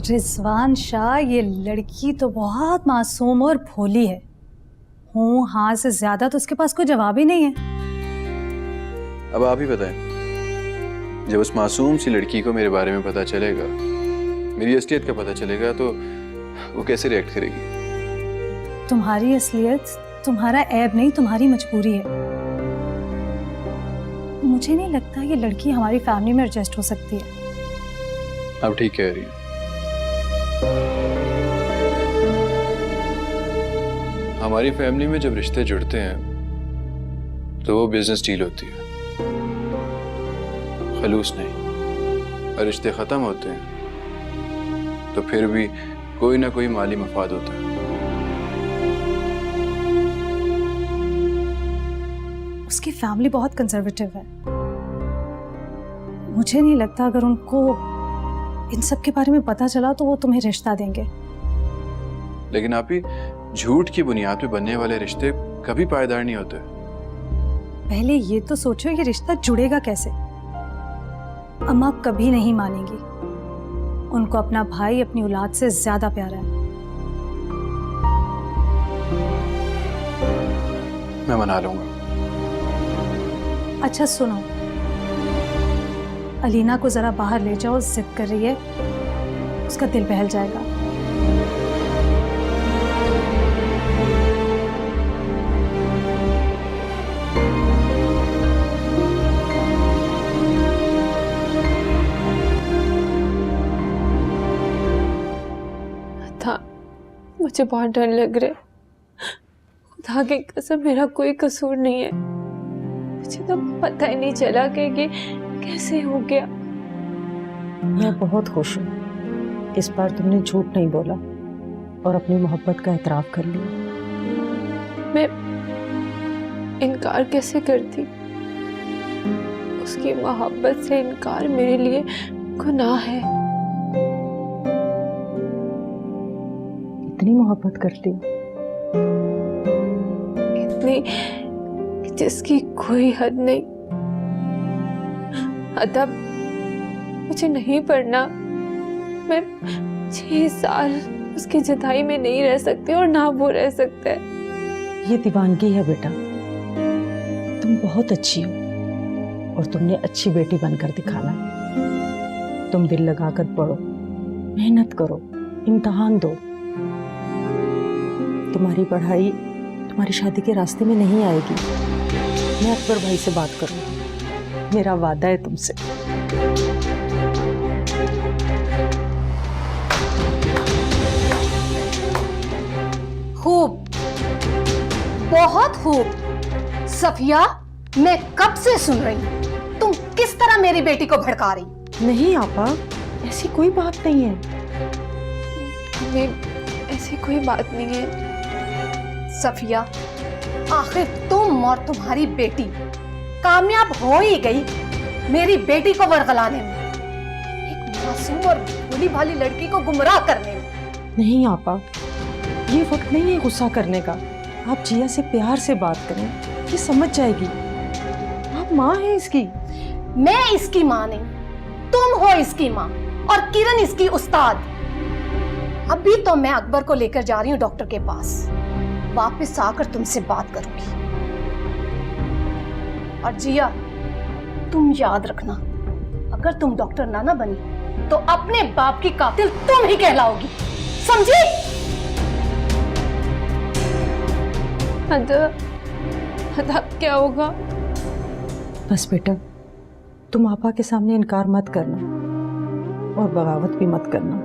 रिजवान शाह, ये लड़की तो बहुत मासूम और भोली है। हूँ हाँ से ज्यादा तो उसके पास कोई जवाब ही नहीं है। अब आप ही बताएं, जब उस मासूम सी लड़की को मेरे बारे में पता चलेगा, मेरी असलियत का पता चलेगा, तो वो कैसे रिएक्ट करेगी? तुम्हारी असलियत तुम्हारा ऐब नहीं, तुम्हारी मजबूरी है। मुझे नहीं लगता ये लड़की हमारी फैमिली में एडजस्ट हो सकती है। आप ठीक कह रही हैं। हमारी फैमिली में जब रिश्ते जुड़ते हैं तो वो बिजनेस डील होती है, खलूस नहीं। और रिश्ते खत्म होते हैं तो फिर भी कोई ना कोई माली मफाद होता है। उसकी फैमिली बहुत कंजर्वेटिव है। मुझे नहीं लगता अगर उनको इन सब के बारे में पता चला तो वो तुम्हें रिश्ता देंगे। लेकिन आप ही, झूठ की बुनियाद पे बनने वाले रिश्ते कभी पायदार नहीं होते। पहले ये तो सोचो ये रिश्ता जुड़ेगा कैसे। अम्मा कभी नहीं मानेंगी, उनको अपना भाई अपनी औलाद से ज्यादा प्यारा है। मैं मना लूंगा। अच्छा सुनो, अलीना को जरा बाहर ले जाओ, जिद कर रही है, उसका दिल बहल जाएगा। था, मुझे बहुत डर लग रहा है। खुदा की कसम मेरा कोई कसूर नहीं है। मुझे तो पता ही नहीं चला कि ये कैसे हो गया। मैं बहुत खुश हूँ, इस बार तुमने झूठ नहीं बोला और अपनी मोहब्बत का एतराफ कर लिया। मैं इनकार कैसे करती? उसकी मोहब्बत से इनकार मेरे लिए गुनाह है। इतनी मोहब्बत करती, इतनी जिसकी कोई हद नहीं। अदब मुझे नहीं पढ़ना। मैं 6 साल उसकी जुदाई में नहीं रह सकती और ना वो रह सकता है। ये दीवानगी है बेटा। तुम बहुत अच्छी हो और तुमने अच्छी बेटी बनकर दिखाना है। तुम दिल लगाकर पढ़ो, मेहनत करो, इम्तिहान दो। तुम्हारी पढ़ाई तुम्हारी शादी के रास्ते में नहीं आएगी। मैं अकबर भाई से बात करूंगी, मेरा वादा है तुमसे। खूब, बहुत खूब। सफिया, मैं कब से सुन रही हूँ तुम किस तरह मेरी बेटी को भड़का रही। नहीं आपा, ऐसी कोई बात नहीं है। नहीं, ऐसी कोई बात नहीं है। सफिया, आखिर तुम और तुम्हारी बेटी कामयाब हो ही गई मेरी बेटी को वरगलाने में, एक मासूम और भोली भाली लड़की को गुमराह करने में। नहीं आपा, ये वक्त नहीं है गुस्सा करने का। आप जिया से प्यार से बात करें, ये समझ जाएगी। आप माँ हैं इसकी। मैं इसकी माँ नहीं, तुम हो इसकी माँ और किरण इसकी उस्ताद। अभी तो मैं अकबर को लेकर जा रही हूँ डॉक्टर के पास। वापस आकर तुमसे बात करूंगी। और जिया, तुम याद रखना, अगर तुम डॉक्टर ना बनी तो अपने बाप की कातिल तुम ही कहलाओगी, समझी? अदब क्या होगा? बस बेटा, तुम आपा के सामने इनकार मत करना और बगावत भी मत करना।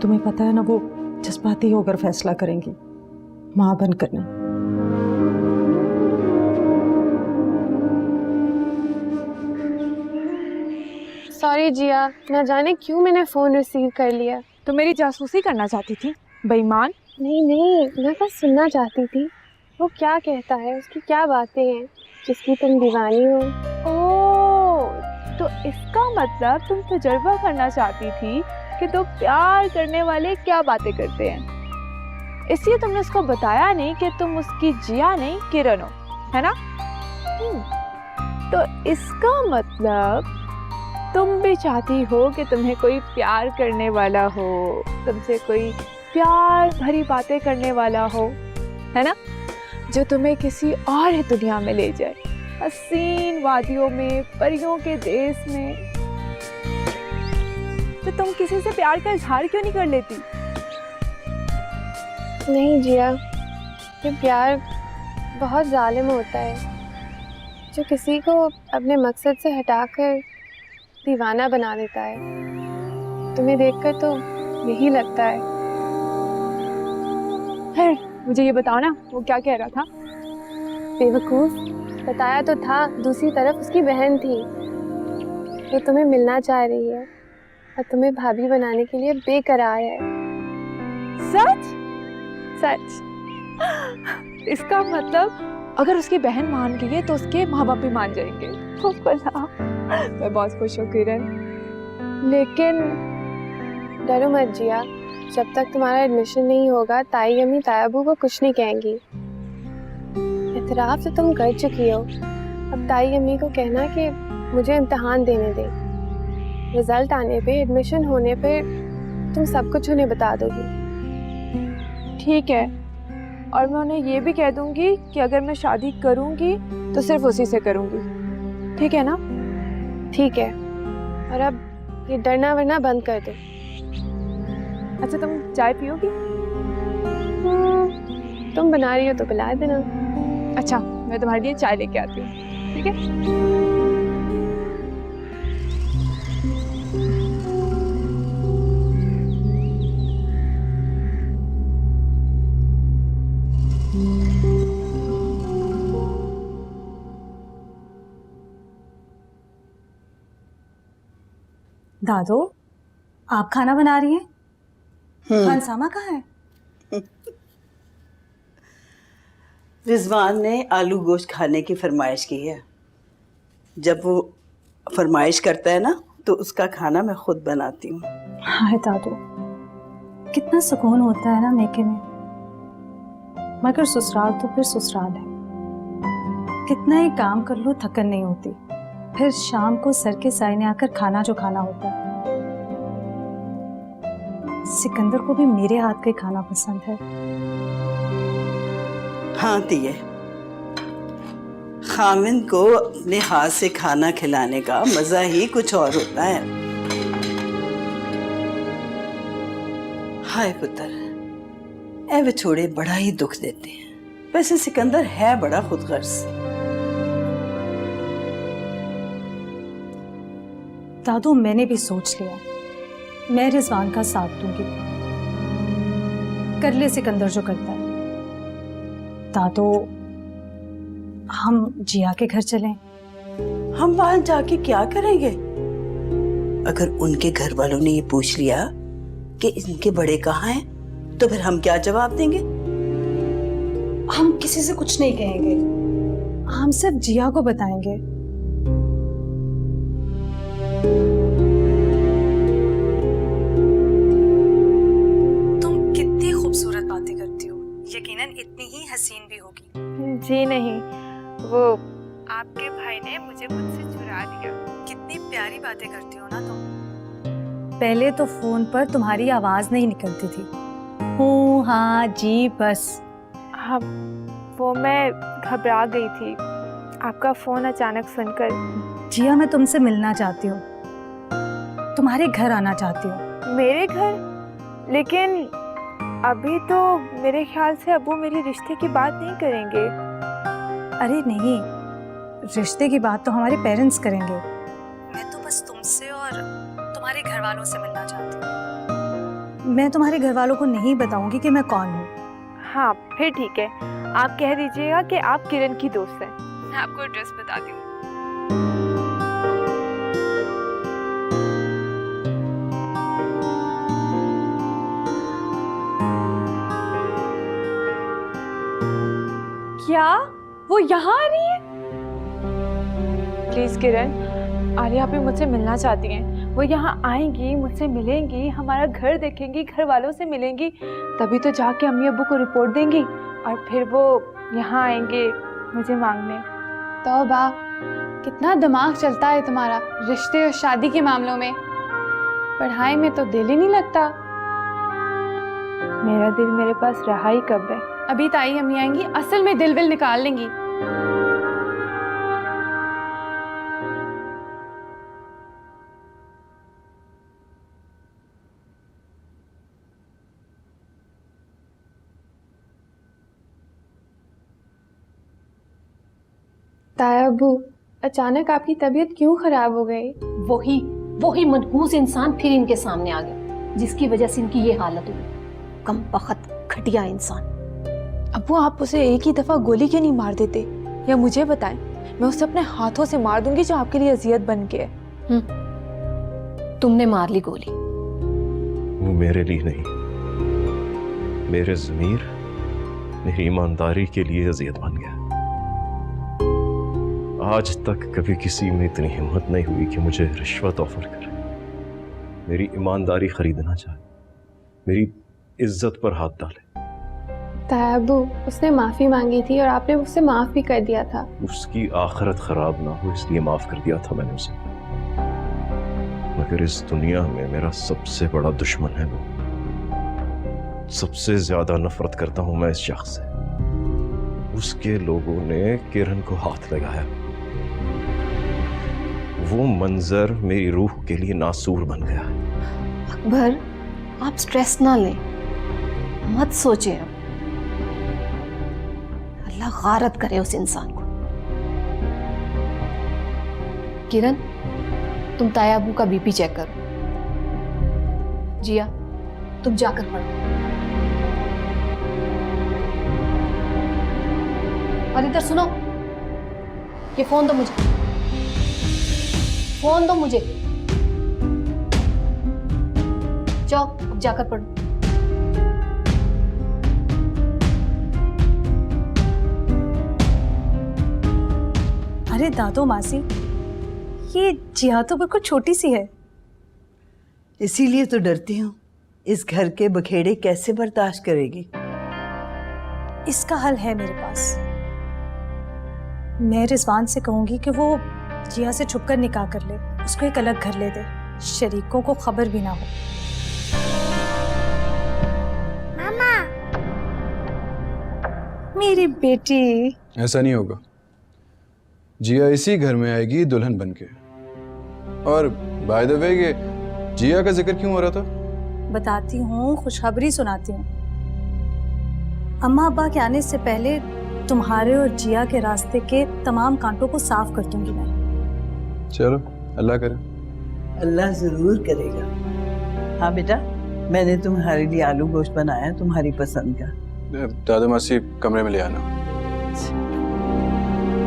तुम्हें पता है ना, वो जज्बाती होकर फैसला करेंगी। माँ बन करना। सॉरी जिया, ना जाने क्यों मैंने फोन रिसीव कर लिया। तो मेरी जासूसी करना चाहती थी, बेईमान। नहीं नहीं, मैं बस सुनना चाहती थी वो क्या कहता है, उसकी क्या बातें हैं जिसकी तुम दीवानी हो। ओह, तो इसका मतलब तुम तजुर्बा करना चाहती थी कि तो प्यार करने वाले क्या बातें करते हैं, इसलिए तुमने उसको बताया नहीं कि तुम उसकी जिया नहीं किरण हो, है ना? तो इसका मतलब तुम भी चाहती हो कि तुम्हें कोई प्यार करने वाला हो, तुमसे कोई प्यार भरी बातें करने वाला हो, है ना, जो तुम्हें किसी और ही दुनिया में ले जाए, हसीन वादियों में, परियों के देश में। तो तुम किसी से प्यार का इजहार क्यों नहीं कर लेती? नहीं जिया, ये प्यार बहुत जालिम होता है, जो किसी को अपने मकसद से हटाकर दीवाना बना देता है। तुम्हें देखकर तो यही लगता है। मुझे ये बताओ ना, वो क्या कह रहा था? बेवकूफ, बताया तो था, दूसरी तरफ उसकी बहन थी, वो तुम्हें मिलना चाह रही है और तुम्हें भाभी बनाने के लिए बेकरार है। सच? सच? इसका मतलब अगर उसकी बहन मान गई है तो उसके माँ बाप भी मान जाएंगे। ओ भला, मैं बहुत खुश हूँ किरण। लेकिन डरो मत जिया, जब तक तुम्हारा एडमिशन नहीं होगा ताई अम्मी तायाबू को कुछ नहीं कहेंगी। इतराफ तो तुम कर चुकी हो, अब ताई अम्मी को कहना कि मुझे इम्तिहान देने दें, रिजल्ट आने पे, एडमिशन होने पे तुम सब कुछ उन्हें बता दोगी। ठीक है, और मैं उन्हें ये भी कह दूंगी कि अगर मैं शादी करूंगी तो सिर्फ उसी से करूंगी, ठीक है ना? ठीक है, और अब ये डरना वरना बंद कर दो। अच्छा, तुम चाय पियोगी? तुम बना रही हो तो पिला देना। अच्छा, मैं तुम्हारे लिए चाय लेके आती हूँ, ठीक है? दादो, आप खाना बना रही हैं? खानसामा कहाँ है? रिजवान ने आलू गोश्त खाने की फरमाइश की है। जब वो फरमाइश करता है ना तो उसका खाना मैं खुद बनाती हूँ। हाय दादो, कितना सुकून होता है ना मेके में, मगर ससुराल तो फिर ससुराल है। कितना ही काम कर लो थकन नहीं होती, फिर शाम को सर के साइने आकर खाना जो खाना होता है। सिकंदर को भी मेरे हाथ का ही खाना पसंद है। हाँ तिये, खामिन को अपने हाथ से खाना खिलाने का मजा ही कुछ और होता है। हाय पुत्र, ऐ विछोड़े बड़ा ही दुख देते हैं। वैसे सिकंदर है बड़ा खुदगर्ज। दादू, मैंने भी सोच लिया, मैं रिजवान का साथ दूंगी, कर ले सिकंदर जो करता है। दादू, हम जिया के घर चलें? हम वहां जाके क्या करेंगे? अगर उनके घर वालों ने ये पूछ लिया कि इनके बड़े कहाँ हैं, तो फिर हम क्या जवाब देंगे? हम किसी से कुछ नहीं कहेंगे, हम सिर्फ जिया को बताएंगे। तुम कितनी खूबसूरत बातें करती हो, यकीनन इतनी ही हसीन भी होगी। जी नहीं, वो आपके भाई ने मुझे मुझसे चुरा लिया। कितनी प्यारी बातें करती हो ना तुम। पहले तो फोन पर तुम्हारी आवाज नहीं निकलती थी, हूँ हाँ जी बस। हाँ, वो मैं घबरा गई थी आपका फ़ोन अचानक सुनकर। जिया, मैं तुमसे मिलना चाहती हूँ, तुम्हारे घर आना चाहती हूँ। मेरे घर? लेकिन अभी तो मेरे ख्याल से अब्बू मेरे रिश्ते की बात नहीं करेंगे। अरे नहीं, रिश्ते की बात तो हमारे पेरेंट्स करेंगे। मैं तो बस तुमसे और तुम्हारे घर वालों से मिलना चाहती हूँ। मैं तुम्हारे घर वालों को नहीं बताऊंगी कि मैं कौन हूँ। हाँ, फिर ठीक है, आप कह दीजिएगा कि आप किरण की दोस्त हैं। मैं आपको एड्रेस बताती हूँ। क्या वो यहाँ आ रही है? प्लीज किरण, आलिया भी मुझसे मिलना चाहती हैं। वो यहाँ आएंगी, मुझसे मिलेंगी, हमारा घर देखेंगी, घर वालों से मिलेंगी, तभी तो जाके अम्मी अब्बू को रिपोर्ट देंगी और फिर वो यहाँ आएंगे मुझे मांगने। तौबा, कितना दिमाग चलता है तुम्हारा रिश्ते और शादी के मामलों में। पढ़ाई में तो दिल ही नहीं लगता। मेरा दिल मेरे पास रहा ही कब है। अभी ताई अम्मी आएंगी, असल में दिल विल निकाल लेंगी। ताया अबू, अचानक आपकी तबीयत क्यों खराब हो गई? वही मनहूस इंसान फिर इनके सामने आ गया, जिसकी वजह से इनकी ये हालत हुई। कम बखत घटिया इंसान। अबू, आप उसे एक ही दफा गोली क्यों नहीं मार देते? या मुझे बताएं, मैं उसे अपने हाथों से मार दूंगी जो आपके लिए अजियत बन के है। तुमने मार ली गोली। वो मेरे लिए नहीं, मेरे ज़मीर, मेरी ईमानदारी के लिए अजियत बन गया। आज तक कभी किसी में इतनी हिम्मत नहीं हुई कि मुझे रिश्वत ऑफर करे, मेरी ईमानदारी खरीदना चाहे, मेरी इज्जत पर हाथ डाले। तायाबू, उसने माफी मांगी थी और आपने उससे माफ भी कर दिया था। उसकी आखिरत खराब ना हो इसलिए माफ कर दिया था मैंने उसे। मगर इस दुनिया में मेरा सबसे बड़ा दुश्मन है वो। सबसे ज्यादा नफरत करता हूं मैं इस शख्स से। उसके लोगों ने किरण को हाथ लगाया। वो मंजर मेरी रूह के लिए नासूर बन गया। अकबर, आप स्ट्रेस ना लें, मत सोचें। अब अल्लाह गारत करे उस इंसान को। किरण, तुम तायाबू का बीपी चेक करो। जिया, तुम जाकर पढ़ो। और इधर सुनो, ये फोन दो मुझे, फोन दो मुझे। जाओ, अब जाकर पढ़ो। अरे दादो मासी, ये जिया तो बिल्कुल छोटी सी है। इसीलिए तो डरती हूँ, इस घर के बखेड़े कैसे बर्दाश्त करेगी। इसका हल है मेरे पास। मैं रिजवान से कहूंगी कि वो जिया से छुपकर निकाह कर ले, उसको एक अलग घर ले दे, शरीकों को खबर भी ना हो। मामा, मेरी बेटी। ऐसा नहीं होगा। जिया इसी घर में आएगी दुल्हन बनके। और बाय द वे, ये जिया का जिक्र क्यों हो रहा था? बताती हूँ, खुशखबरी सुनाती हूँ। अम्मा अब्बा के आने से पहले तुम्हारे और जिया के रास्ते के तमाम कांटों को साफ कर दूंगी मैं। चलो, अल्लाह करे। अल्लाह जरूर करेगा। हाँ बेटा, मैंने तुम्हारे लिए आलू गोश्त बनाया, तुम्हारी पसंद का। दादा मासी कमरे में ले आना।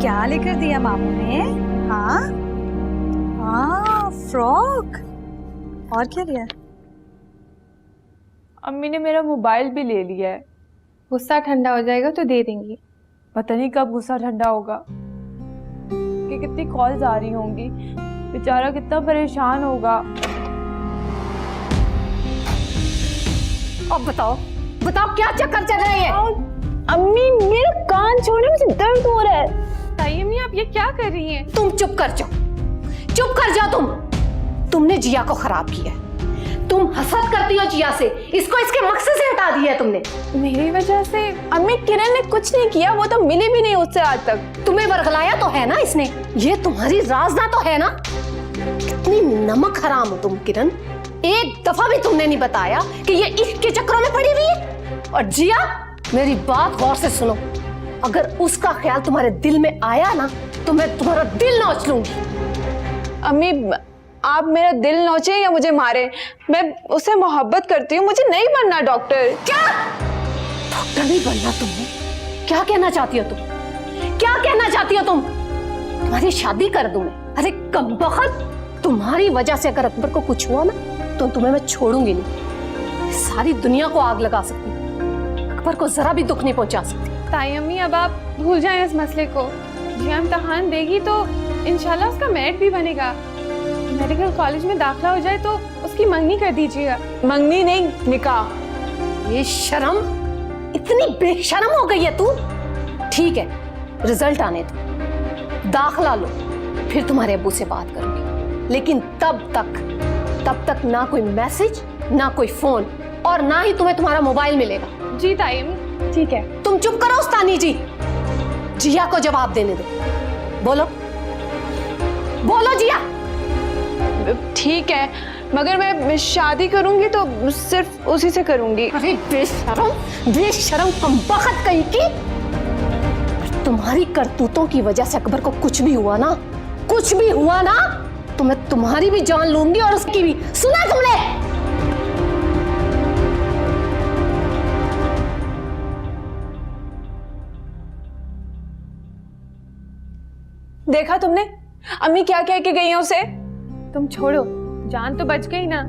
क्या लेकर दिया मामू ने? हाँ हाँ, फ्रॉक। और क्या लिया? अम्मी ने मेरा मोबाइल भी ले लिया है। गुस्सा ठंडा हो जाएगा तो दे देंगी। पता नहीं कब गुस्सा ठंडा होगा, कि कितनी कॉल्स आ रही होंगी, बेचारा कितना परेशान होगा। अब बताओ क्या चक्कर चल रहे हैं? अम्मी, मेरा कान छोड़ो, मुझे दर्द हो रहा है। ताई अम्मी, आप ये क्या कर रही हैं? तुम चुप कर जाओ, चुप कर जाओ। तुमने जिया को खराब किया। तुम हसद करती हो जिया से, इसको इसके मकसद से हटा दिया है तुमने। मेरी वजह से? अम्मी, किरण ने कुछ नहीं किया, वो तो मिली भी नहीं उससे आज तक। तुम्हें वर्गलाया तो है ना इसने, ये तुम्हारी राजना तो है ना। कितनी नमक हराम हो तुम किरण, एक दफा भी तुमने नहीं बताया कि ये इश्क के चक्करों में पड़ी हुई है। और जिया, मेरी बात गौर से सुनो, अगर उसका ख्याल तुम्हारे दिल में आया ना तो मैं तुम्हारा दिल नोच लूंगी। अम्मी, आप मेरा दिल नोचे या मुझे मारे, मैं उससे मोहब्बत करती हूँ, मुझे नहीं बनना डॉक्टर। क्या डॉक्टर नहीं बनना तुमने? क्या कहना चाहती हो तुम? क्या कहना चाहती हो तुम? तुम्हारी शादी कर दूं मैं? अरे कमबख्त, तुम्हारी वजह से अगर अकबर को कुछ हुआ ना तो तुम्हें मैं छोड़ूंगी नहीं। सारी दुनिया को आग लगा सकती हूँ, अकबर को जरा भी दुख नहीं पहुंचा सकती। ताई अम्मी, अब आप भूल जाएं इस मसले को। जिया इम्तिहान देगी तो इंशाल्लाह उसका मेरिट भी बनेगा। मेडिकल कॉलेज में दाखिला हो जाए तो उसकी मंगनी कर दीजिएगा। मंगनी नहीं, निकाह। ये शर्म, इतनी बेशर्म हो गई है तू। ठीक है, रिजल्ट आने दो, दाखिला लो, फिर तुम्हारे अब्बू से बात करूंगी, लेकिन तब तक ना कोई मैसेज, ना कोई फोन, और ना ही तुम्हें तुम्हारा मोबाइल मिलेगा। जी ताई, ठीक है। तुम चुप करो उस्तानी जी, जिया को जवाब देने दो। बोलो बोलो जिया। ठीक है, मगर मैं शादी करूंगी तो सिर्फ उसी से करूंगी। अरे बेशरम कमबख्त कहीं की। तुम्हारी करतूतों की वजह से अकबर को कुछ भी हुआ ना, तो मैं तुम्हारी भी जान लूंगी और उसकी भी। सुना तुमने? देखा तुमने अम्मी क्या कह के गई हैं उसे? तुम छोड़ो, जान तो बच गई ना।